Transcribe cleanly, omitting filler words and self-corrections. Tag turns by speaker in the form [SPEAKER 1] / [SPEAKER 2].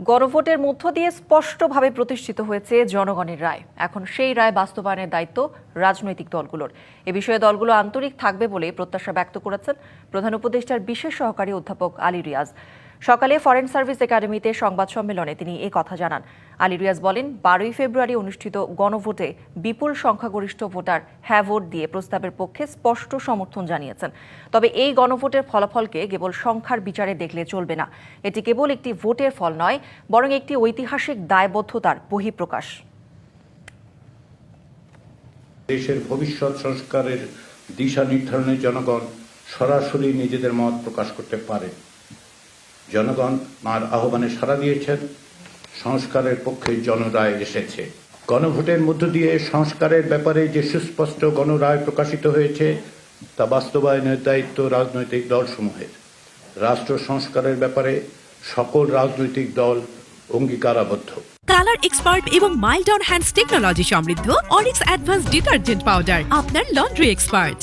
[SPEAKER 1] গণভোটের মধ্য দিয়ে স্পষ্টভাবে প্রতিষ্ঠিত হয়েছে জনগণের রায়। এখন সেই রায় বাস্তবায়নের দায়িত্ব রাজনৈতিক দলগুলোর। এ বিষয়ে দলগুলো আন্তরিক থাকবে বলে প্রত্যাশা ব্যক্ত করেছেন প্রধান উপদেষ্টার বিশেষ সহকারী অধ্যাপক আলী রিয়াজ। সকালে ফরেন সার্ভিস একাডেমিতে সংবাদ সম্মেলনে তিনি এ কথা জানান। আলী রিয়াজ বলেন, 12ই ফেব্রুয়ারি অনুষ্ঠিত গণভোটে বিপুল সংখ্যাগরিষ্ঠ ভোটার হ্যাঁ ভোট দিয়ে প্রস্তাবের পক্ষে স্পষ্ট সমর্থন জানিয়েছেন। তবে এই গণভোটের ফলাফলকে কেবল সংখ্যার বিচারে দেখলে চলবে না। এটি কেবল একটি ভোটের ফল নয়, বরং একটি ঐতিহাসিক দায়বদ্ধতার বহিঃপ্রকাশ।
[SPEAKER 2] দেশের ভবিষ্যৎ সংস্কারের দিশা নির্ধারণে জনগণ সরাসরি নিজেদের মত প্রকাশ করতে পারে। জনগণ তার আহ্বানে সাড়া দিয়েছেন, সংস্কারের পক্ষে জনরায় এসেছে। গণভোটের মধ্য দিয়ে সংস্কারের ব্যাপারে যে সুস্পষ্ট গণরায় প্রকাশিত হয়েছে তা বাস্তবায়নের দায়িত্ব রাজনৈতিক দলসমূহের। রাষ্ট্র সংস্কারের ব্যাপারে সকল রাজনৈতিক দল অঙ্গীকারাবদ্ধ।
[SPEAKER 3] কালার এক্সপার্ট এবং মাইল্ড অন হ্যান্ডস টেকনোলজি সমৃদ্ধ অরিক্স অ্যাডভান্স ডিটারজেন্ট পাউডার আপনার লন্ড্রি এক্সপার্ট।